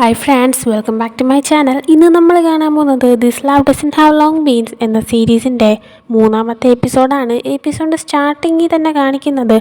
Hi friends, welcome back to my channel. ഇന്ന് നമ്മൾ കാണാൻ പോകുന്നത് this love doesn't have long beans എന്ന സീരീസിൻ്റെ മൂന്നാമത്തെ എപ്പിസോഡാണ്. എപ്പിസോഡ് സ്റ്റാർട്ടിങ്ങിൽ തന്നെ കാണിക്കുന്നത്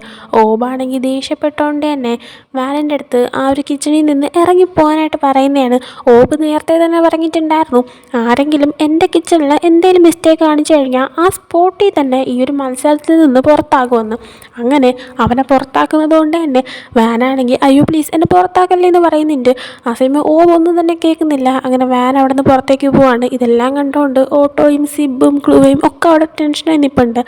ഓബാണെങ്കിൽ ദേഷ്യപ്പെട്ടുകൊണ്ട് തന്നെ വാലൻ്റെ അടുത്ത് ആ ഒരു കിച്ചണിൽ നിന്ന് ഇറങ്ങിപ്പോകാനായിട്ട് പറയുന്നതാണ്. ഓബ് നേരത്തെ തന്നെ പറഞ്ഞിട്ടുണ്ടായിരുന്നു, ആരെങ്കിലും എൻ്റെ കിച്ചണിൽ എന്തെങ്കിലും മിസ്റ്റേക്ക് കാണിച്ചു കഴിഞ്ഞാൽ ആ സ്പോട്ടിൽ തന്നെ ഈ ഒരു മത്സരത്തിൽ നിന്ന് പുറത്താകുമെന്ന്. അങ്ങനെ അവനെ പുറത്താക്കുന്നത് കൊണ്ട് തന്നെ വാനാണെങ്കിൽ അയ്യോ പ്ലീസ് എന്നെ പുറത്താക്കല്ലേ എന്ന് പറയുന്നുണ്ട്. ആ സമയം ഓബ് ഒന്നും തന്നെ കേൾക്കുന്നില്ല. അങ്ങനെ വാൻ അവിടെ നിന്ന് പുറത്തേക്ക് പോവാണ്. ഇതെല്ലാം കണ്ടുകൊണ്ട് ഓട്ടോയും സിബും ക്ലൂവയും ഒക്കെ അവിടെ ടെൻഷനായി നിൽപ്പുണ്ട്.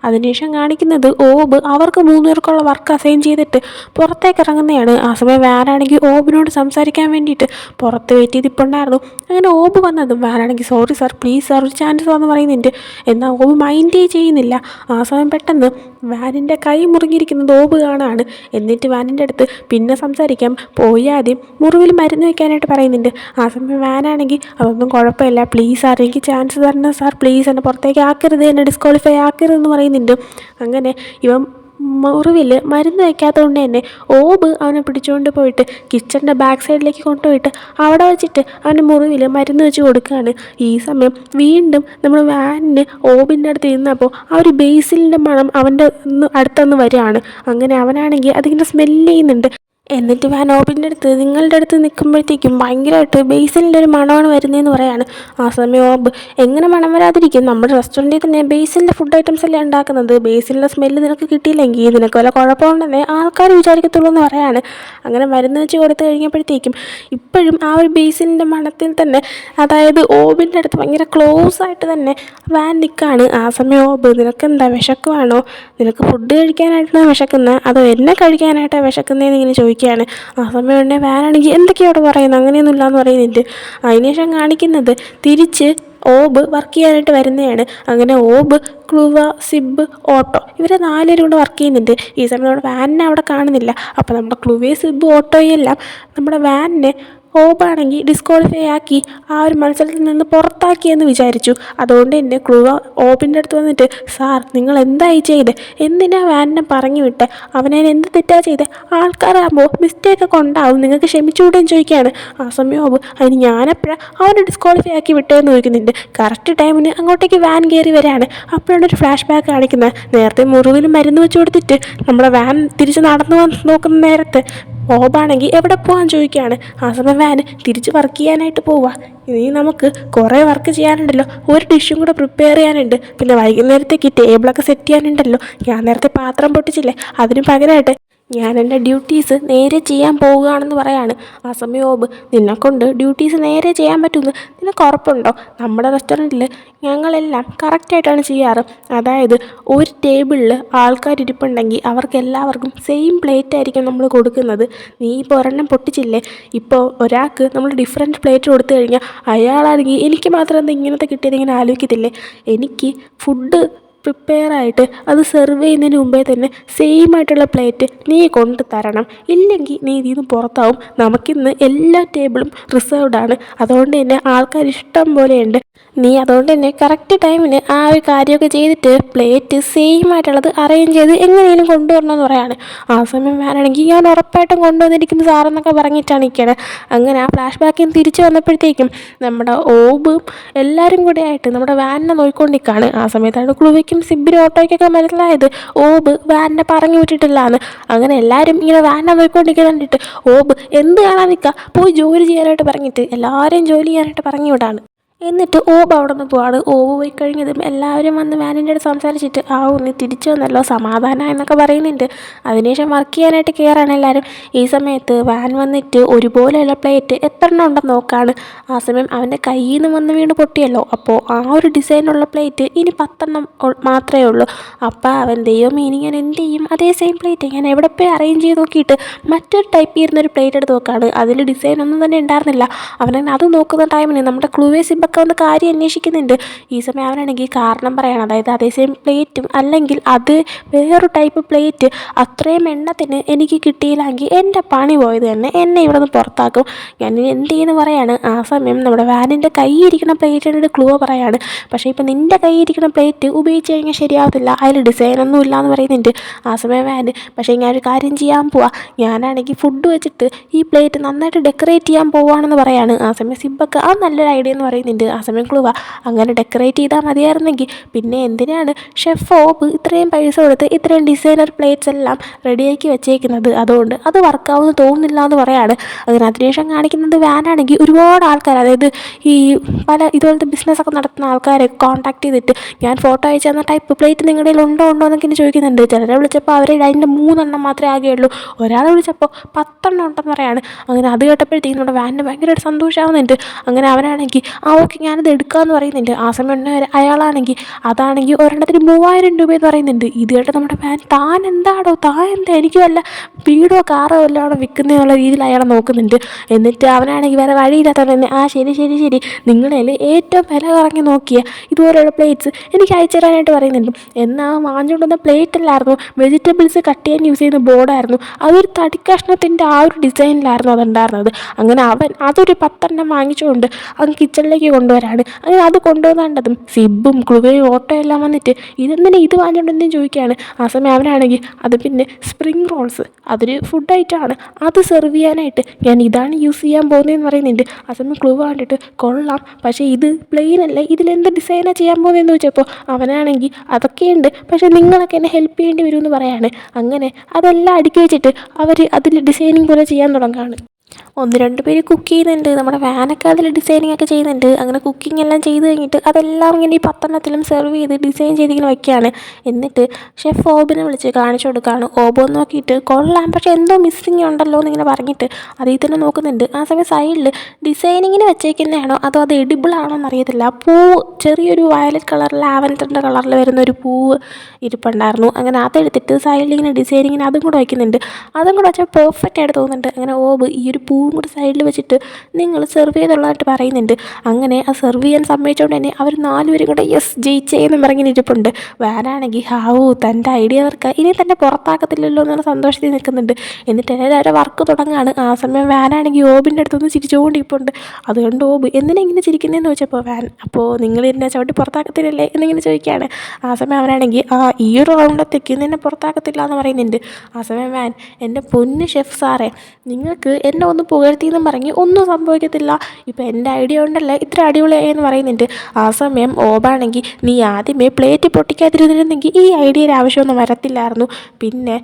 അതിനുശേഷം കാണിക്കുന്നത് ഓബ് അവർക്ക് മൂന്നുപേർക്കുള്ള വർക്ക് അസൈൻ ചെയ്തിട്ട് പുറത്തേക്ക് ഇറങ്ങുന്നതാണ്. ആ സമയം വാനാണെങ്കിൽ ഓബിനോട് സംസാരിക്കാൻ വേണ്ടിയിട്ട് പുറത്ത് വെയിറ്റ് ചെയ്തിട്ടുണ്ടായിരുന്നു. അങ്ങനെ ഓബ് വന്നതും വാനാണെങ്കിൽ സോറി സാർ, പ്ലീസ് സാർ, ഒരു ചാൻസ് എന്ന് പറയുന്നുണ്ട്. എന്നാൽ ഓബ് മൈൻഡേ ചെയ്യുന്നില്ല. ആ സമയം പെട്ടെന്ന് വാനിൻ്റെ കൈ മുറുകിയിരിക്കുന്നത് ഓബ് കാണാണ്. എന്നിട്ട് വാനിൻ്റെ അടുത്ത് പിന്നെ സംസാരിക്കാം, പോയി ആദ്യം മുറിവിൽ മരുന്ന് വയ്ക്കാനായിട്ട് പറയുന്നുണ്ട്. ആ സമയം വാനാണെങ്കിൽ അതൊന്നും കുഴപ്പമില്ല, പ്ലീസ് സാർ എനിക്ക് ചാൻസ് തരണം സാർ, പ്ലീസ് എന്നെ പുറത്തേക്ക് ആക്കരുത്, എന്നെ ഡിസ്ക്വാളിഫൈ ആക്കരുതെന്ന് പറയുന്നുണ്ട്. അങ്ങനെ ഇവൻ മുറിവിൽ മരുന്ന് വയ്ക്കാത്തതുകൊണ്ട് തന്നെ ഓബ് അവനെ പിടിച്ചുകൊണ്ട് പോയിട്ട് കിച്ചണിൻ്റെ ബാക്ക് സൈഡിലേക്ക് കൊണ്ടുപോയിട്ട് അവിടെ വെച്ചിട്ട് അവൻ്റെ മുറിവിൽ മരുന്ന് വെച്ച് കൊടുക്കുകയാണ്. ഈ സമയം വീണ്ടും നമ്മൾ വാനിന് ഓബിൻ്റെ അടുത്ത് ഇരുന്നപ്പോൾ ആ ഒരു ബേസിലിൻ്റെ മണം അവൻ്റെ അടുത്തുനിന്ന് വരികയാണ്. അങ്ങനെ അവനാണെങ്കിൽ അതിങ്ങനെ സ്മെല്ല് ചെയ്യുന്നുണ്ട്. എന്നിട്ട് വാൻ ഓബിൻ്റെ അടുത്ത് നിങ്ങളുടെ അടുത്ത് നിൽക്കുമ്പോഴത്തേക്കും ഭയങ്കരമായിട്ട് ബേസിലിൻ്റെ ഒരു മണമാണ് വരുന്നതെന്ന് പറയാണ്. ആ സമയം ഓബ് എങ്ങനെ മണം വരാതിരിക്കും, നമ്മുടെ റെസ്റ്റോറൻറ്റിൽ തന്നെ ബേസിലിൻ്റെ ഫുഡ് ഐറ്റംസ് അല്ലേ ഉണ്ടാക്കുന്നത്, ബേസിലിൻ്റെ സ്മെല്ല് നിനക്ക് കിട്ടിയില്ലെങ്കിൽ നിനക്ക് വല്ല കുഴപ്പമുണ്ടെന്നേ ആൾക്കാർ വിചാരിക്കത്തുള്ളൂ എന്ന് പറയാണ്. അങ്ങനെ മരുന്ന് വെച്ച് കൊടുത്തു കഴിഞ്ഞപ്പോഴത്തേക്കും ഇപ്പോഴും ആ ഒരു ബേസിലിൻ്റെ മണത്തിൽ തന്നെ, അതായത് ഓബിൻ്റെ അടുത്ത് ഭയങ്കര ക്ലോസ് ആയിട്ട് തന്നെ വാൻ നിൽക്കുകയാണ്. ആ സമയം ഓബ് നിനക്കെന്താ വിശക്കുവാണോ, നിനക്ക് ഫുഡ് കഴിക്കാനായിട്ടാണ് വിശക്കുന്നത് അതോ എന്നെ കഴിക്കാനായിട്ടാണ് വിശക്കുന്നതെന്ന് ഇങ്ങനെ ചോദിക്കും. ആ സമയം ഉടനെ വാനാണെങ്കിൽ എന്തൊക്കെയാണ് അവിടെ പറയുന്നത്, അങ്ങനെയൊന്നുമില്ല എന്ന് പറയുന്നുണ്ട്. അതിനുശേഷം കാണിക്കുന്നത് തിരിച്ച് ഓബ് വർക്ക് ചെയ്യാനായിട്ട് വരുന്നതാണ്. അങ്ങനെ ഓബ്, ക്ലൂവ, സിബ്, ഓട്ടോ ഇവരെ 4 പേരും കൊണ്ട് വർക്ക് ചെയ്യുന്നുണ്ട്. ഈ സമയം നമ്മുടെ വാനിനെ അവിടെ കാണുന്നില്ല. അപ്പോൾ നമ്മുടെ ക്ലൂവയും സിബ് ഓട്ടോയും എല്ലാം നമ്മുടെ വാനിനെ ഓബാണെങ്കിൽ ഡിസ്ക്വാളിഫൈ ആക്കി ആ ഒരു മത്സരത്തിൽ നിന്ന് പുറത്താക്കിയെന്ന് വിചാരിച്ചു. അതുകൊണ്ട് തന്നെ ക്ലൂവ ഓബിൻ്റെ അടുത്ത് വന്നിട്ട് സാർ നിങ്ങൾ എന്തായി ചെയ്ത്, എന്തിനാ വാനിനെ പറഞ്ഞു വിട്ടെ, അവനെ എന്ത് തെറ്റാ ചെയ്ത്, ആൾക്കാരാകുമ്പോൾ മിസ്റ്റേക്കൊക്കെ ഉണ്ടാവും, നിങ്ങൾക്ക് ക്ഷമിച്ചുകൂടെയും ചോദിക്കുകയാണ്. ആ സമയം ഓബ് അതിന് ഞാനെപ്പോഴാണ് അവനെ ഡിസ്ക്വാളിഫൈ ആക്കി വിട്ടതെന്ന് ചോദിക്കുന്നുണ്ട്. കറക്റ്റ് ടൈമിന് അങ്ങോട്ടേക്ക് വാൻ കയറി വരികയാണ്. അപ്പോഴാണ് ഒരു ഫ്ലാഷ് ബാക്ക് കാണിക്കുന്നത്. നേരത്തെ മുറിവിൽ മരുന്ന് വെച്ച് കൊടുത്തിട്ട് നമ്മുടെ വാൻ തിരിച്ച് നടന്നു നോക്കുന്ന നേരത്ത് ഓബാണെങ്കിൽ എവിടെ പോകാൻ ചോദിക്കുകയാണ്. ആ സമയം വാൻ തിരിച്ച് വർക്ക് ചെയ്യാനായിട്ട് പോവുക. ഇനി നമുക്ക് കുറേ വർക്ക് ചെയ്യാനുണ്ടല്ലോ, ഒരു ഡിഷും കൂടെ പ്രിപ്പയർ ചെയ്യാനുണ്ട്, പിന്നെ വൈകുന്നേരത്തേക്ക് ടേബിളൊക്കെ സെറ്റ് ചെയ്യാനുണ്ടല്ലോ, ഞാൻ നേരത്തെ പാത്രം പൊട്ടിച്ചില്ലേ അതിന് പകരമായിട്ട് ഞാൻ എൻ്റെ ഡ്യൂട്ടീസ് നേരെ ചെയ്യാൻ പോവുകയാണെന്ന് പറയാണ്. ആ സമയം ഓബ് നിന്നെക്കൊണ്ട് ഡ്യൂട്ടീസ് നേരെ ചെയ്യാൻ പറ്റുമെന്ന് നിനക്ക് ഉറപ്പുണ്ടോ, നമ്മുടെ റെസ്റ്റോറൻറ്റിൽ ഞങ്ങളെല്ലാം കറക്റ്റായിട്ടാണ് ചെയ്യാറ്, അതായത് ഒരു ടേബിളിൽ ആൾക്കാരിരിപ്പുണ്ടെങ്കിൽ അവർക്ക് എല്ലാവർക്കും സെയിം പ്ലേറ്റ് ആയിരിക്കും നമ്മൾ കൊടുക്കുന്നത്, നീ ഇപ്പോൾ ഒരെണ്ണം പൊട്ടിച്ചില്ലേ, ഇപ്പോൾ ഒരാൾക്ക് നമ്മൾ ഡിഫറെൻറ്റ് പ്ലേറ്റ് കൊടുത്തു കഴിഞ്ഞാൽ അയാളാണെങ്കിൽ എനിക്ക് മാത്രം എന്താ ഇങ്ങനത്തെ കിട്ടിയത് ഇങ്ങനെ ആലോചിക്കത്തില്ലേ, എനിക്ക് ഫുഡ് പ്രിപ്പയറായിട്ട് അത് സെർവ് ചെയ്യുന്നതിന് മുമ്പേ തന്നെ സെയിം ആയിട്ടുള്ള പ്ലേറ്റ് നീ കൊണ്ട് തരണം, ഇല്ലെങ്കിൽ നീ ഇതിൽ നിന്ന് പുറത്താവും, നമുക്കിന്ന് എല്ലാ ടേബിളും റിസർവ്ഡാണ്, അതുകൊണ്ട് തന്നെ ആൾക്കാർ ഇഷ്ടം പോലെയുണ്ട്, നീ അതുകൊണ്ട് തന്നെ കറക്റ്റ് ടൈമിന് ആ ഒരു കാര്യമൊക്കെ ചെയ്തിട്ട് പ്ലേറ്റ് സെയിം ആയിട്ടുള്ളത് അറേഞ്ച് ചെയ്ത് എങ്ങനെയും കൊണ്ടുവരണമെന്ന് പറയാണ്. ആ സമയം വേണമെങ്കിൽ ഞാൻ ഉറപ്പായിട്ടും കൊണ്ടുവന്നിരിക്കുന്ന സാറെന്നൊക്കെ പറഞ്ഞിട്ടാണ് നിൽക്കുകയാണ്. അങ്ങനെ ആ ഫ്ലാഷ് ബാക്കിൽ നിന്ന് തിരിച്ച് വന്നപ്പോഴത്തേക്കും നമ്മുടെ ഓബും എല്ലാവരും കൂടെ ആയിട്ട് നമ്മുടെ വാനിനെ നോക്കിക്കൊണ്ടിരിക്കുകയാണ്. ആ സമയത്താണ് ക്ലൂവയ്ക്കും സിബിനും ഓട്ടോയ്ക്കൊക്കെ മനസ്സിലായത് ഓബ് വാനിനെ പറഞ്ഞു വിട്ടിട്ടില്ലാന്ന്. അങ്ങനെ എല്ലാവരും ഇങ്ങനെ വാനിനെ നോക്കിക്കൊണ്ടിരിക്കുന്നത് കണ്ടിട്ട് ഓബ് എന്ത് കാണാൻ നിൽക്കുക, പോയി ജോലി ചെയ്യാനായിട്ട് പറഞ്ഞിട്ട് എല്ലാവരെയും ജോലി ചെയ്യാനായിട്ട് പറഞ്ഞു വിടാണ്. എന്നിട്ട് ഓബ് അവിടെ നിന്ന് പോവാണ്. ഓബ് പോയി കഴിഞ്ഞതും എല്ലാവരും വന്ന് വാനിൻ്റെ അടുത്ത് സംസാരിച്ചിട്ട് നീ തിരിച്ചു വന്നല്ലോ, സമാധാനം എന്നൊക്കെ പറയുന്നുണ്ട്. അതിനുശേഷം വർക്ക് ചെയ്യാനായിട്ട് കയറാണ് എല്ലാവരും. ഈ സമയത്ത് വാൻ വന്നിട്ട് ഒരുപോലെയുള്ള പ്ലേറ്റ് എത്ര എണ്ണം ഉണ്ടെന്ന് നോക്കാണ്. ആ സമയം അവൻ്റെ കയ്യിൽ നിന്ന് വന്ന് വീണ് പൊട്ടിയല്ലോ, അപ്പോൾ ആ ഒരു ഡിസൈനുള്ള പ്ലേറ്റ് ഇനി 10 എണ്ണം മാത്രമേ ഉള്ളൂ. അപ്പോൾ അവൻ ദൈവമേ ഇനി ഞാൻ എന്ത് ചെയ്യും, അതേ സെയിം പ്ലേറ്റ് ഞാൻ എവിടെ പോയി അറേഞ്ച് ചെയ്ത് നോക്കിയിട്ട് മറ്റൊരു ടൈപ്പ് ചെയ്യുന്നൊരു പ്ലേറ്റ് എടുത്ത് നോക്കാണ്. അതിൽ ഡിസൈൻ ഒന്നും തന്നെ ഉണ്ടായിരുന്നില്ല. അവനങ്ങനെ അത് നോക്കുന്ന ടൈമിന് നമ്മുടെ ക്ലൂവേ സിബ് വെക്കാവുന്ന കാര്യം അന്വേഷിക്കുന്നുണ്ട്. ഈ സമയം അവനാണെങ്കിൽ കാരണം പറയണം, അതായത് അതേ സെയിം പ്ലേറ്റും അല്ലെങ്കിൽ അത് വേറൊരു ടൈപ്പ് പ്ലേറ്റ് അത്രയും എണ്ണത്തിന് എനിക്ക് കിട്ടിയില്ലെങ്കിൽ എൻ്റെ പണി പോയത് തന്നെ, എന്നെ ഇവിടെ നിന്ന് പുറത്താക്കും, ഞാൻ എന്ത് ചെയ്യുന്നു പറയാണ്. ആ സമയം നമ്മുടെ വാനിൻ്റെ കൈ ഇരിക്കുന്ന പ്ലേറ്റിൻ്റെ ക്ലൂ പറയാണ്, പക്ഷേ ഇപ്പം നിൻ്റെ കൈ ഇരിക്കുന്ന പ്ലേറ്റ് ഉപയോഗിച്ച് കഴിഞ്ഞാൽ ശരിയാവത്തില്ല, അതിൽ ഡിസൈനൊന്നും ഇല്ലയെന്ന് പറയുന്നുണ്ട്. ആ സമയം വാന്, പക്ഷേ ഞാനൊരു കാര്യം ചെയ്യാൻ പോവാം, ഞാനാണെങ്കിൽ ഫുഡ് വെച്ചിട്ട് ഈ പ്ലേറ്റ് നന്നായിട്ട് ഡെക്കറേറ്റ് ചെയ്യാൻ പോവുകയാണെന്ന് പറയാണ്. ആ സമയം സിബൊക്കെ ആ നല്ലൊരു ഐഡിയ എന്ന് പറയുന്നുണ്ട്. ആ സമയം ക്ലൂവാ, അങ്ങനെ ഡെക്കറേറ്റ് ചെയ്താൽ മതിയായിരുന്നെങ്കിൽ പിന്നെ എന്തിനാണ് ഷെഫ് ഓബ് ഇത്രയും പൈസ കൊടുത്ത് ഇത്രയും ഡിസൈനർ പ്ലേറ്റ്സ് എല്ലാം റെഡിയാക്കി വെച്ചേക്കുന്നത്, അതുകൊണ്ട് അത് വർക്കാവുമെന്ന് തോന്നുന്നില്ല എന്ന് പറയാണ്. അങ്ങനെ അതിനുശേഷം കാണിക്കുന്നത് വാനാണെങ്കിൽ ഒരുപാട് ആൾക്കാർ, അതായത് ഈ പല ഇതുപോലത്തെ ബിസിനസ്സൊക്കെ നടത്തുന്ന ആൾക്കാരെ കോൺടാക്ട് ചെയ്തിട്ട് ഞാൻ ഫോട്ടോ അയച്ചു തന്ന ടൈപ്പ് പ്ലേറ്റ് നിങ്ങളുടെ കയ്യിൽ ഉണ്ടോ എന്നൊക്കെ ഇങ്ങനെ ചോദിക്കുന്നുണ്ട്. ചിലരെ വിളിച്ചപ്പോൾ അവർ അതിൻ്റെ 3 മാത്രമേ ആകെയുള്ളൂ, ഒരാളെ വിളിച്ചപ്പോൾ 10 ഉണ്ടെന്ന് പറയാണ്. അങ്ങനെ അത് കേട്ടപ്പോഴത്തേക്കും നമ്മുടെ വാനിന് ഭയങ്കരമായിട്ട് സന്തോഷമാവുന്നുണ്ട്. അങ്ങനെ അവനാണെങ്കിൽ ഓക്കെ ഞാനത് എടുക്കാമെന്ന് പറയുന്നുണ്ട്. ആ സമയം അയാളാണെങ്കിൽ അതാണെങ്കിൽ ഒരെണ്ണത്തിന് 3000 രൂപ എന്ന് പറയുന്നുണ്ട്. ഇത് കേട്ട് നമ്മുടെ വാൻ, താൻ എന്താ എനിക്ക് വല്ല വീടോ കാറോ വല്ലതാണോ വിൽക്കുന്നതെന്നുള്ള രീതിയിൽ അയാളെ നോക്കുന്നുണ്ട്. എന്നിട്ട് അവനാണെങ്കിൽ വേറെ വഴിയില്ലാത്തവൻ തന്നെ ശരി ശരി ശരി നിങ്ങളിൽ ഏറ്റവും വില കുറഞ്ഞ് നോക്കിയ ഇതുപോലെയുള്ള പ്ലേറ്റ്സ് എനിക്ക് അയച്ചു തരാനായിട്ട് പറയുന്നുണ്ട്. എന്നാൽ വാങ്ങിച്ചുകൊണ്ടുവന്ന പ്ലേറ്റ് അല്ലായിരുന്നു, വെജിറ്റബിൾസ് കട്ട് ചെയ്യാൻ യൂസ് ചെയ്യുന്ന ബോർഡായിരുന്നു, അതൊരു തടിക്കഷ്ണത്തിൻ്റെ ആ ഒരു ഡിസൈനിലായിരുന്നു അതുണ്ടായിരുന്നത്. അങ്ങനെ അവൻ അതൊരു 10 വാങ്ങിച്ചുകൊണ്ട് അവൻ കിച്ചണിലേക്ക് കൊണ്ടുവരാണ്. അങ്ങനെ അത് കൊണ്ടുവന്നതും സിബും ക്ലുവയും ഓട്ടോയും എല്ലാം വന്നിട്ട് ഇതെന്തിനാ ഇത് വാങ്ങിച്ചുകൊണ്ടെന്നും ചോദിക്കുകയാണ്. ആ സമയം അവനാണെങ്കിൽ അത് പിന്നെ സ്പ്രിങ് റോൾസ്, അതൊരു ഫുഡ് ഐറ്റമാണ്, അത് സെർവ് ചെയ്യാനായിട്ട് ഞാൻ ഇതാണ് യൂസ് ചെയ്യാൻ പോകുന്നതെന്ന് പറയുന്നുണ്ട്. ആ സമയം ക്ലൂ കണ്ടിട്ട് കൊള്ളാം, പക്ഷേ ഇത് പ്ലെയിൻ അല്ലേ, ഇതിലെന്ത് ഡിസൈനാണ് ചെയ്യാൻ പോകുന്നതെന്ന് ചോദിച്ചപ്പോൾ അവനാണെങ്കിൽ അതൊക്കെയുണ്ട്, പക്ഷേ നിങ്ങളൊക്കെ എന്നെ ഹെൽപ്പ് ചെയ്യേണ്ടി വരുമെന്ന് പറയാണ്. അങ്ങനെ അതെല്ലാം അടുക്കി വെച്ചിട്ട് അവർ അതിൽ ഡിസൈനിങ് പോലെ ചെയ്യാൻ തുടങ്ങുകയാണ്. 1-2 പേര് കുക്ക് ചെയ്യുന്നുണ്ട്, നമ്മുടെ വാനൊക്കെ അതിൽ ഡിസൈനിങ് ഒക്കെ ചെയ്യുന്നുണ്ട്. അങ്ങനെ കുക്കിംഗ് എല്ലാം ചെയ്ത് കഴിഞ്ഞിട്ട് അതെല്ലാം ഇങ്ങനെ ഈ 10 സെർവ് ചെയ്ത് ഡിസൈൻ ചെയ്തിങ്ങനെ വയ്ക്കുകയാണ്. എന്നിട്ട് ഷെഫ് ഓബിനെ വിളിച്ച് കാണിച്ചു കൊടുക്കുകയാണ്. ഓബോ നോക്കിയിട്ട് കൊള്ളാം, പക്ഷേ എന്തോ മിസ്സിങ് ഉണ്ടല്ലോ എന്നിങ്ങനെ പറഞ്ഞിട്ട് അതിൽ തന്നെ നോക്കുന്നുണ്ട്. ആ സമയം സൈഡിൽ ഡിസൈനിങ്ങിന് വെച്ചേക്കുന്നതാണോ അതോ അത് എഡിബിൾ ആണോ എന്നറിയത്തില്ല, പൂവ് ചെറിയൊരു വയലറ്റ് കളർ ലാവൻഡറിൻ്റെ കളറിൽ വരുന്ന ഒരു പൂവ് ഇരിപ്പുണ്ടായിരുന്നു. അങ്ങനെ അതെടുത്തിട്ട് സൈഡിൽ ഇങ്ങനെ ഡിസൈനിങ്ങിന് അതും കൂടെ വയ്ക്കുന്നുണ്ട്. അതും കൂടെ വെച്ചാൽ പെർഫെക്റ്റ് ആയിട്ട് തോന്നുന്നുണ്ട്. അങ്ങനെ ഓബ് ഈ ഒരു പൂവും കൂടി സൈഡിൽ വെച്ചിട്ട് നിങ്ങൾ സെർവ് ചെയ്തുള്ളതായിട്ട് പറയുന്നുണ്ട്. അങ്ങനെ ആ സെർവ് ചെയ്യാൻ സമ്മതിച്ചുകൊണ്ട് തന്നെ അവർ 4 പേരും കൂടെ യെസ് ജയിച്ചേന്ന് പറഞ്ഞിങ്ങനെ ഇരിപ്പുണ്ട്. വാനാണെങ്കിൽ തൻ്റെ ഐഡിയ വർക്ക് ഇനി തന്നെ പുറത്താക്കത്തില്ലല്ലോ എന്നുള്ള സന്തോഷത്തിൽ നിൽക്കുന്നുണ്ട്. എന്നിട്ട് എല്ലാവരും വർക്ക് തുടങ്ങുകയാണ്. ആ സമയം വാനാണെങ്കിൽ ഓബിൻ്റെ അടുത്തൊന്ന് ചിരിച്ചുകൊണ്ടിരിപ്പുണ്ട്. അതുകൊണ്ട് ഓബ് എന്തിനാ ഇങ്ങനെ ചിരിക്കുന്നതെന്ന് ചോദിച്ചപ്പോൾ വാൻ, അപ്പോൾ നിങ്ങൾ എന്നെ ചവിട്ടി പുറത്താക്കത്തില്ലല്ലേ എന്നിങ്ങനെ ചോദിക്കുകയാണ്. ആ സമയം അവനാണെങ്കിൽ ഈ ഒരു റൗണ്ടത്തേക്ക് നിന്നെ പുറത്താക്കത്തില്ല എന്ന് പറയുന്നുണ്ട്. ആ സമയം വാൻ, എൻ്റെ പൊന്ന് ഷെഫ് സാറേ, നിങ്ങൾക്ക് എന്നെ ഒന്ന് പുകഴ്ത്തിയെന്നും പറഞ്ഞ് ഒന്നും സംഭവിക്കത്തില്ല, ഇപ്പം എൻ്റെ ഐഡിയ ഉണ്ടല്ലേ ഇത്ര അടിപൊളിയായെന്ന് പറയുന്നുണ്ട്. ആ സമയം ഓബാണെങ്കിൽ നീ ആദ്യമേ പ്ലേറ്റ് പൊട്ടിക്കാതിരുന്നിരുന്നെങ്കിൽ ഈ ഐഡിയയുടെ ആവശ്യമൊന്നും വരത്തില്ലായിരുന്നു, പിന്നെ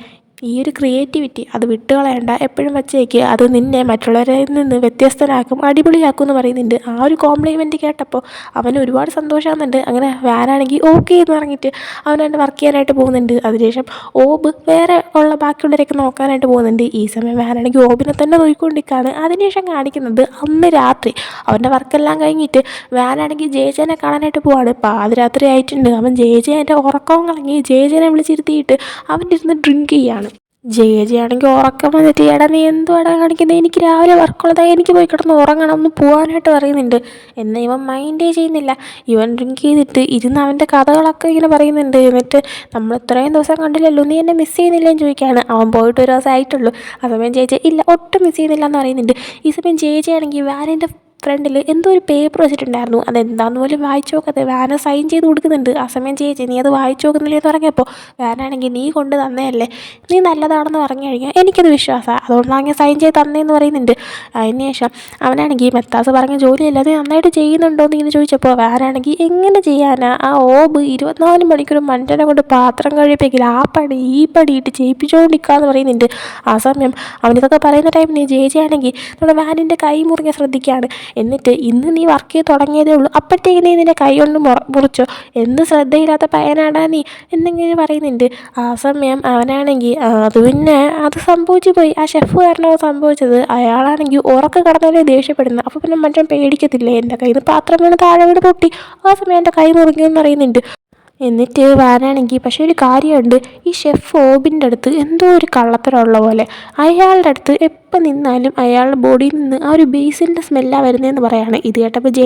ഈ ഒരു ക്രിയേറ്റിവിറ്റി അത് വിട്ടുകളയണ്ട, എപ്പോഴും വച്ചേക്ക്, അത് നിന്നെ മറ്റുള്ളവരിൽ നിന്ന് വ്യത്യസ്തനാക്കും, അടിപൊളിയാക്കും എന്ന് പറയുന്നുണ്ട്. ആ ഒരു കോംപ്ലിമെൻറ്റ് കേട്ടപ്പോൾ അവന് ഒരുപാട് സന്തോഷമാകുന്നുണ്ട്. അങ്ങനെ വാനാണെങ്കിൽ ഓക്കെ എന്ന് പറഞ്ഞിട്ട് അവൻ വർക്ക് ചെയ്യാനായിട്ട് പോകുന്നുണ്ട്. അതിനുശേഷം ഓബ് വേറെ ഉള്ള ബാക്കിയുള്ളവരൊക്കെ നോക്കാനായിട്ട് പോകുന്നുണ്ട്. ഈ സമയം വാനാണെങ്കിൽ ഓബിനെ തന്നെ നോക്കിക്കൊണ്ടിരിക്കുകയാണ്. അതിനുശേഷം കാണിക്കുന്നത് അന്ന് രാത്രി അവൻ്റെ വർക്കെല്ലാം കഴിഞ്ഞിട്ട് വാനാണെങ്കിൽ ജേജനെ കാണാനായിട്ട് പോവാണ്. പാതിരാത്രി ആയിട്ടുണ്ട്. അവൻ ജേജേൻ്റെ ഉറക്കവും കളഞ്ഞ് ജേജനെ വിളിച്ചിരുത്തിയിട്ട് അവൻ്റെ ഇരുന്ന് ഡ്രിങ്ക് ചെയ്യാണ്. ജേജയാണെങ്കിൽ ഉറക്കം വന്നിട്ട് എടാ നീ എന്തുവാടാ കാണിക്കുന്നത്, എനിക്ക് രാവിലെ വർക്കുള്ളതായി, എനിക്ക് പോയി കിടന്ന് ഉറങ്ങണം, ഒന്ന് പോകാനായിട്ട് പറയുന്നുണ്ട്. എന്നാൽ ഇവൻ മൈൻഡേ ചെയ്യുന്നില്ല. ഇവൻ ഡ്രിങ്ക് ചെയ്തിട്ട് ഇരുന്ന് അവൻ്റെ കഥകളൊക്കെ ഇങ്ങനെ പറയുന്നുണ്ട്. എന്നിട്ട് നമ്മൾ ഇത്രയും ദിവസം കണ്ടില്ലല്ലോ, നീ എന്നെ മിസ് ചെയ്യുന്നില്ലെന്ന് ചോദിക്കുകയാണ്. അവൻ പോയിട്ട് ഒരു ദിവസം ആയിട്ടുള്ളൂ. ആ സമയം ജേജ ഇല്ല ഒട്ടും മിസ് ചെയ്യുന്നില്ല എന്ന് പറയുന്നുണ്ട്. ഈ സമയം ജേജയാണെങ്കിൽ വാനിൻ്റെ ഫ്രണ്ടിൽ എന്തോ ഒരു പേപ്പർ വെച്ചിട്ടുണ്ടായിരുന്നു, അതെന്താണെന്ന് പോലും വായിച്ചു നോക്കാതെ വാന സൈൻ ചെയ്ത് കൊടുക്കുന്നുണ്ട്. ആ സമയം ചേച്ചി നീ അത് വായിച്ചു നോക്കുന്നില്ലേ എന്ന് പറഞ്ഞപ്പോൾ വാനാണെങ്കിൽ നീ കൊണ്ട് തന്നതല്ലേ, നീ നല്ലതാണെന്ന് പറഞ്ഞു കഴിഞ്ഞാൽ എനിക്കത് വിശ്വാസമാണ്, അതുകൊണ്ടാണ് ഞാൻ സൈൻ ചെയ്ത് തന്നതെന്ന് പറയുന്നുണ്ട്. അതിനുശേഷം അവനാണെങ്കിൽ മെത്താസ് പറഞ്ഞ ജോലിയല്ല അത് നന്നായിട്ട് ചെയ്യുന്നുണ്ടോ എന്ന് ഇങ്ങനെ ചോദിച്ചപ്പോൾ വാനാണെങ്കിൽ എങ്ങനെ ചെയ്യാനാ, ആ ഓബ് 24 മണിക്കൂറും മനുഷ്യനെ കൊണ്ട് പാത്രം കഴിപ്പിക്കില്ല, ആ പണി ഈ പണിയിട്ട് ചെയ്യിപ്പിച്ചുകൊണ്ടിരിക്കുകയെന്ന് പറയുന്നുണ്ട്. ആ സമയം അവനിതൊക്കെ പറയുന്ന ടൈമിന് ജേജിയാണെങ്കിൽ നമ്മുടെ വാനിൻ്റെ കൈ മുറിഞ്ഞാൽ ശ്രദ്ധിക്കുകയാണ്. എന്നിട്ട് ഇന്ന് നീ വർക്ക് ചെയ്ത് തുടങ്ങിയതേ ഉള്ളൂ, അപ്പോഴത്തേക്ക് നീ നിൻ്റെ കൈ കൊണ്ട് മുറിച്ചോ, എന്ത് ശ്രദ്ധയില്ലാത്ത പയ്യനാടാ നീ എന്നിങ്ങനെ പറയുന്നുണ്ട്. ആ സമയം അവനാണെങ്കിൽ അത് പിന്നെ അത് സംഭവിച്ചു പോയി, ആ ഷെഫ് കാരണമാണ് സംഭവിച്ചത്, അയാളാണെങ്കിൽ ഉറക്കം കിടന്നാലേ ദേഷ്യപ്പെടുന്നത്, അപ്പോൾ പിന്നെ മനുഷ്യൻ പേടിക്കത്തില്ലേ, എൻ്റെ കയ്യിൽ നിന്ന് പാത്രം വീണ് താഴെ വീണ് പൊട്ടി, ആ സമയം എൻ്റെ കൈ മുറിഞ്ഞെന്ന് പറയുന്നുണ്ട്. എന്നിട്ട് വാനാണെങ്കിൽ പക്ഷേ ഒരു കാര്യമുണ്ട്, ഈ ഷെഫ് ഓബിൻ്റെ അടുത്ത് എന്തോ ഒരു കള്ളത്തരമുള്ള പോലെ, അയാളുടെ അടുത്ത് എപ്പോൾ നിന്നാലും അയാളുടെ ബോഡിയിൽ നിന്ന് ആ ഒരു ബേസിൻ്റെ സ്മെല്ലാണ് വരുന്നതെന്ന് പറയാണ്. ഇത് കേട്ടപ്പോൾ ജെ